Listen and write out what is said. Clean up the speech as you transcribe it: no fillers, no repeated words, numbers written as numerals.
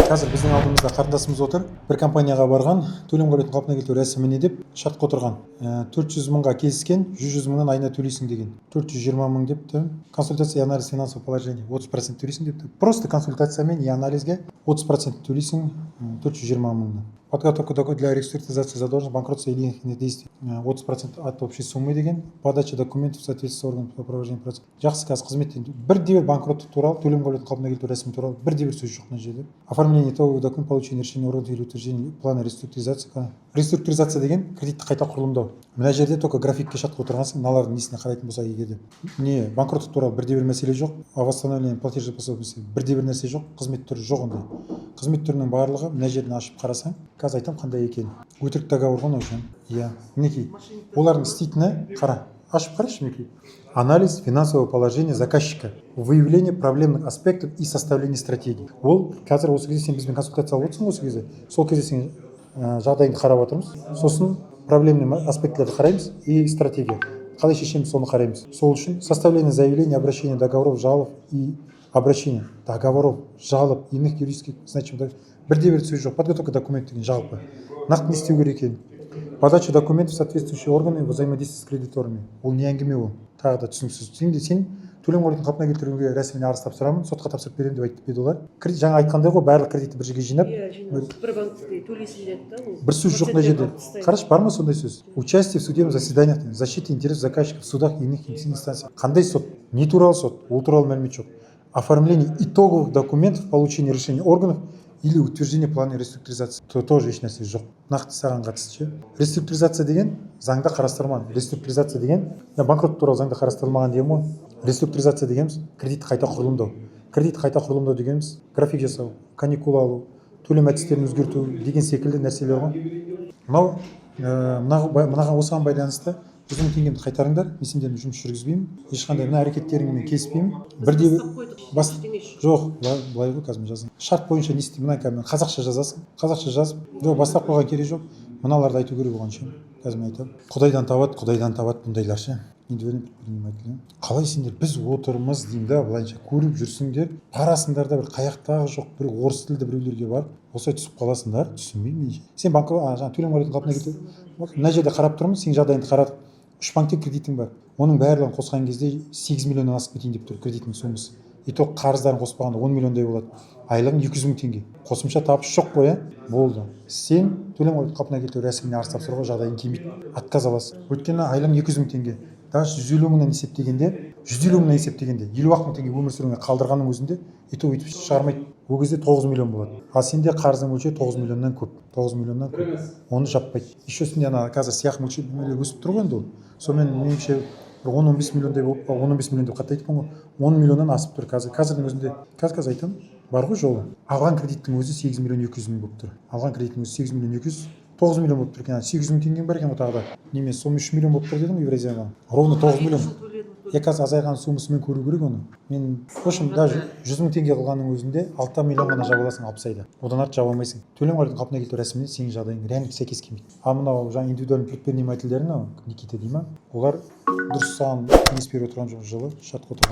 Қазір біздің алдымызда қарындасымыз отыр. Бір компанияға барған, төлем қабілетін қалпына келтіру рәсіміне деп шартқа отырған. 400 мыңға келіскен, 100 мыңнан айына төлейсің деген. 420 мың депті. Консультация и анализ финансового положения 30% төлейсің депті. Просто консультациямен и анализге 30% төлейсің 420 мыңнан. Подготовка для реструктуризации задолженности, банкротства или иных действий 30% от общей суммы деген. Подача документов в соответствии с органом по провождению процесса. Жақсы қазір қызметтен бірде-бір банкроттық туралы, төлем қабілетін қалпына келтіру рәсімі туралы бірде-бір сөз жоқ мына жерде. Оформление итогового документа, получение решения органов или утверждение плана реструктуризации. Реструктуризация деген кредитті қайта құрылымдау. Мына жерде только графикке шартқа отырғансың, мыналардың несіне қарайтын болса егер де. Не банкроттық туралы бірде-бір мәселе жоқ, восстановление платежеспособности бірде-бір нәрсе жоқ, қызмет түрі жоқ ондай. Қызмет түрінің барлығы мына жерден ашып қарасаң, қазір айтам қандай екен. Өтірік договор ғой үшін. Иә, мінекей. Олардың істейтіні қара. Ашып қарашы мінекей. Анализ финансового положения заказчика, выявление проблемных аспектов и составление стратегии. Ол қазір осы кезде сен бізбен консультация алып отырсың осы кезде. Сол кезде сен жағдайыңды қарап отырмыз. Сосын проблемный аспектілерді қараймыз и стратегия. Қалай шешеміз соны қараймыз. Сол үшін составление заявления, обращение договоров, жалоб и обращение договоров, жалоб, иных юридических значимых. Бірде-бір сөз жоқ. Подготовка документ деген жалпы. Нақты не істеу керек екен. Подача документов в соответствующие органы взаимодействия с кредиторами. Ол не әңгіме ол. Тағы да түсініксіз. Сен төлем қабілетін қалпына келтіруге рәсіміне арыз тапсырамын, сотқа тапсырып беремін деп айтып еді олар. Жаңа айтқандай ғой, барлық кредитті бір жерге жинап. Бір банкте төлейсің деді да. Бір сөз жоқ мына жерде. Қарашы, бар ма сондай сөз? Участие в судебных заседаниях, защита интересов заказчиков в судах и иных инстанциях. Қандай сот? Не туралы сот? Ол туралы мәлімет жоқ. Оформление итоговых документов, получение решения органов или утверждение плана реструктуризации. Тоже еш нәрсе жоқ. Нақты саған қатысты. Реструктуризация деген заңда қарастырылмаған. Реструктуризация деген банкрот туралы заңда қарастырылмаған деген ғой. Реструктуризация дегеніміз кредитті қайта құрылымдау. Кредитті қайта құрылымдау дегеніміз график жасау, каникула алу, төлем әдістерін өзгерту деген секілді нәрселер ғой. Мынаған осыған байланысты 100 мың теңгемді қайтарыңдар, мен сендермен жұмыс жүргізбеймін, ешқандай мына әрекеттеріңмен келіспеймін. Бірде жоқ, былай ғой қазір жазың. Шарт бойынша не істеймін, мына қазақша жазасың. Қазақша жазып, жоқ бастап қойған керек жоқ. Мыналарды айту керек оған ше. Қазір мен айтамын. Құдайдан табады бұндайлар ше. Қалай сендер біз отырмыз деймін да, былайша көріп жүрсіңдер, барасыңдар да бір қаяқтағы жоқ, бір орыс тілді біреулерге барып, осылай түсіп қаласыңдар, түсінбеймін. Сен жаңа төлем қабілетін қалпына келтір. Мына жерде қарап тұрмыз, сен жағдайыңды қарадық. 3 банкте кредитің бар. Оның барлығын қосқан кезде 8 миллионнан асып кетейін деп тұр кредитінің сомасы. Итог қарыздарын қоспағанда 10 миллиондай болады. Айлығың 200 мың теңге. Қосымша табыс жоқ қой, болды. Сен төлем қабілетін қалпына келтіру рәсіміне арыз тапсыруға жағдайың келмейді. Отказ аласың. Өйткені айлығың 200 мың теңге. Даже 150 мыңнан есептегенде, 50 мың теңге өмір сүруіңе қалдырғанның өзінде итог өйтіп шығармайды. Ол кезде 9 миллион болады. Ал сенде қарыздың мөлшері 9 миллионнан көп. 9 миллионнан көп. Оны жаппайды. Еще үстінде ана қазір сыйақы мөлшері өсіп тұр ғой енді ол. Сонымен меніңше 10-15 миллиондай болып, 15 миллион деп қатты айтыппын ғой. 10 миллионнан асып тұр қазір. Қазірдің өзінде, қазір айтамын, бар ғой жолы. Алған кредиттің өзі 8 миллион 200 мың болып тұр. Алған кредиттің өзі 8 миллион 200, 9 миллион болып тұр екен. 800 мың теңгең бар екен ғой тағы да. Неме, соны 3 миллион болып тұр дедім Евразияға. Ровно 9 миллион. Қазір азайған суммасымен көру керек оны. Мен, в общем, даже 100 мың теңге қылғанның өзінде 6 миллион ғана жаба аласың 60 айда. Одан артық жаба алмайсың. Төлем қабілетін қалпына келтіру рәсіміне сенің жағдайың реально сәйкес келмейді. Ал мынау жаңа индивидуальный предпринимательдер, Никита дей ма, олар дұрыс саған кеңес беріп отырған жоқ, жылы шартқа отырған.